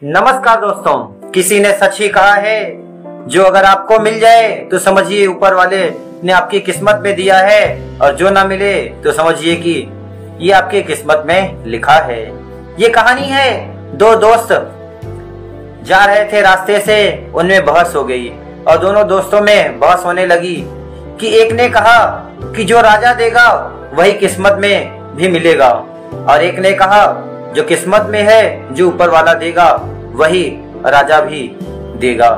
नमस्कार दोस्तों, किसी ने सच ही कहा है, जो अगर आपको मिल जाए तो समझिए ऊपर वाले ने आपकी किस्मत में दिया है, और जो ना मिले तो समझिए कि ये आपकी किस्मत में लिखा है। ये कहानी है, दो दोस्त जा रहे थे रास्ते से, उनमें बहस हो गई और दोनों दोस्तों में बहस होने लगी कि एक ने कहा कि जो राजा देगा वही किस्मत में भी मिलेगा, और एक ने कहा जो किस्मत में है, जो ऊपर वाला देगा वही राजा भी देगा।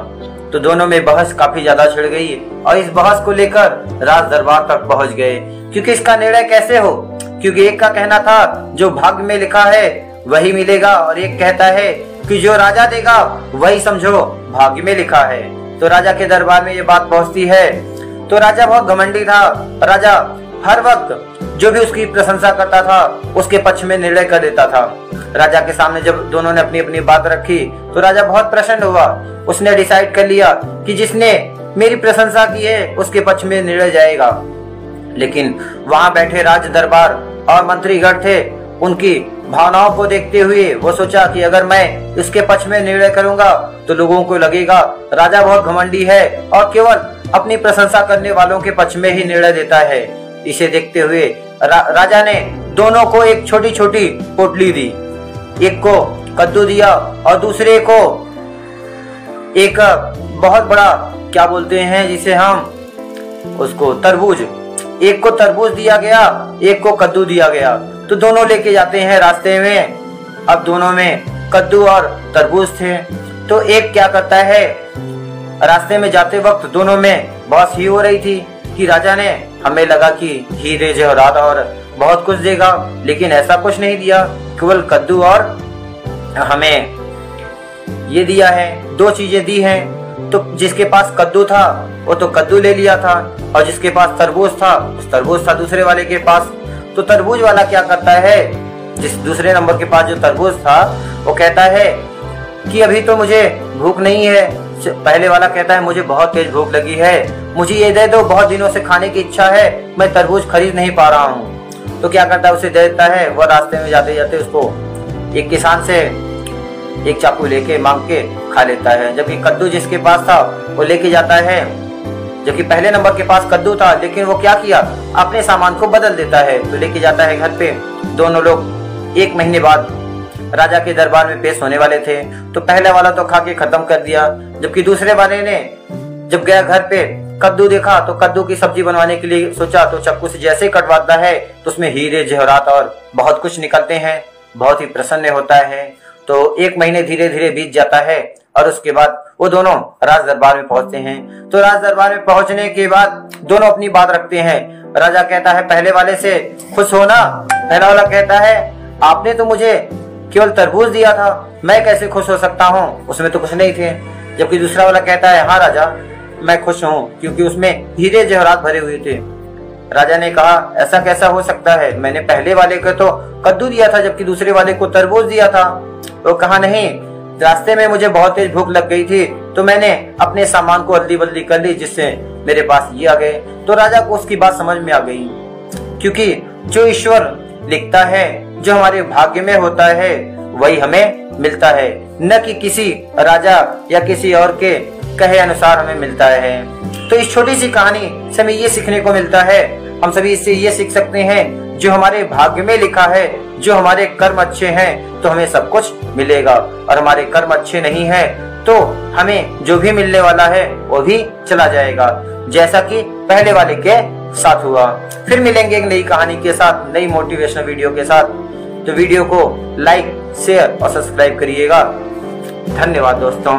तो दोनों में बहस काफी ज्यादा छिड़ गई और इस बहस को लेकर राज दरबार तक पहुंच गए, क्योंकि इसका निर्णय कैसे हो। क्योंकि एक का कहना था जो भाग्य में लिखा है वही मिलेगा, और एक कहता है कि जो राजा देगा वही समझो भाग्य में लिखा है। तो राजा के दरबार में ये बात पहुंचती है। तो राजा बहुत घमंडी था। राजा हर वक्त जो भी उसकी प्रशंसा करता था उसके पक्ष में निर्णय कर देता था। राजा के सामने जब दोनों ने अपनी अपनी बात रखी तो राजा बहुत प्रसन्न हुआ। उसने डिसाइड कर लिया कि जिसने मेरी प्रशंसा की है उसके पक्ष में निर्णय जाएगा। लेकिन वहां बैठे राज दरबार और मंत्रीगण थे, उनकी भावनाओं को देखते हुए वो सोचा कि अगर मैं इसके पक्ष में निर्णय करूंगा तो लोगों को लगेगा राजा बहुत घमंडी है और केवल अपनी प्रशंसा करने वालों के पक्ष में ही निर्णय देता है। इसे देखते हुए राजा ने दोनों को एक छोटी छोटी पोटली दी। एक को कद्दू दिया और दूसरे को एक बहुत बड़ा, क्या बोलते हैं जिसे हम उसको, तरबूज। एक को तरबूज दिया गया, एक को कद्दू दिया गया। तो दोनों लेके जाते हैं रास्ते में। अब दोनों में कद्दू और तरबूज थे। तो एक क्या करता है, रास्ते में जाते वक्त दोनों में बहस ही हो रही थी कि राजा ने, हमें लगा कि हीरे जवाहरात और बहुत कुछ देगा, लेकिन ऐसा कुछ नहीं दिया, केवल कद्दू और हमें ये दिया है, दो चीजें दी हैं। तो जिसके पास कद्दू था वो तो कद्दू ले लिया था, और जिसके पास तरबूज था उस तरबूज था दूसरे वाले के पास। तो तरबूज वाला क्या करता है, जिस दूसरे नंबर के पास जो तरबूज था वो कहता है कि अभी तो मुझे भूख नहीं है। पहले वाला कहता है मुझे बहुत तेज भूख लगी है, मुझे ये दे दो, बहुत दिनों से खाने की इच्छा है, मैं तरबूज खरीद नहीं पा रहा हूँ। तो क्या करता है, उसे दे देता है। वह रास्ते में जाते जाते उसको एक किसान से एक चाकू लेके मांग के खा लेता है। जबकि कद्दू जिसके पास था वो लेके जाता है, जबकि पहले नंबर के पास कद्दू था, लेकिन वो क्या किया, अपने सामान को बदल देता है। तो लेके जाता है घर पे। दोनों लोग 1 महीने बाद राजा के दरबार में पेश होने वाले थे। तो पहले वाला तो खा के खत्म कर दिया, जबकि दूसरे वाले ने जब गया घर पे, कद्दू देखा तो कद्दू की सब्जी बनवाने के लिए सोचा, तो चाकू से जैसे कटवाता है तो उसमें हीरे जवाहरात और बहुत कुछ निकलते हैं। बहुत ही प्रसन्न होता है। तो 1 महीने धीरे धीरे बीत जाता है और उसके बाद वो दोनों राज दरबार में पहुंचते हैं। तो राज दरबार में पहुंचने के बाद दोनों अपनी बात रखते हैं। राजा कहता है पहले वाले से खुश हो ना। पहला वाला कहता है आपने तो मुझे केवल तरबूज दिया था, मैं कैसे खुश हो सकता हूँ, उसमें तो कुछ नहीं थे। जबकि दूसरा वाला कहता है हाँ राजा, मैं खुश हूँ क्योंकि उसमें हीरे जवाहरात भरे हुए थे। राजा ने कहा ऐसा कैसा हो सकता है, मैंने पहले वाले को तो कद्दू दिया था जबकि दूसरे वाले को तरबूज दिया था। तो कहा नहीं, रास्ते में मुझे बहुत तेज भूख लग गई थी तो मैंने अपने सामान को अदली बदली कर ली, जिससे मेरे पास ये आ गए। तो राजा को उसकी बात समझ में आ गई, क्योंकि जो ईश्वर लिखता है, जो हमारे भाग्य में होता है वही हमें मिलता है, न कि किसी राजा या किसी और के कहे अनुसार हमें मिलता है। तो इस छोटी सी कहानी से हमें ये सीखने को मिलता है, हम सभी इससे ये सीख सकते हैं, जो हमारे भाग्य में लिखा है, जो हमारे कर्म अच्छे हैं तो हमें सब कुछ मिलेगा, और हमारे कर्म अच्छे नहीं है तो हमें जो भी मिलने वाला है वो भी चला जाएगा, जैसा कि पहले वाले के साथ हुआ। फिर मिलेंगे एक नई कहानी के साथ, नई मोटिवेशनल वीडियो के साथ। तो वीडियो को लाइक, शेयर और सब्सक्राइब करिएगा। धन्यवाद दोस्तों।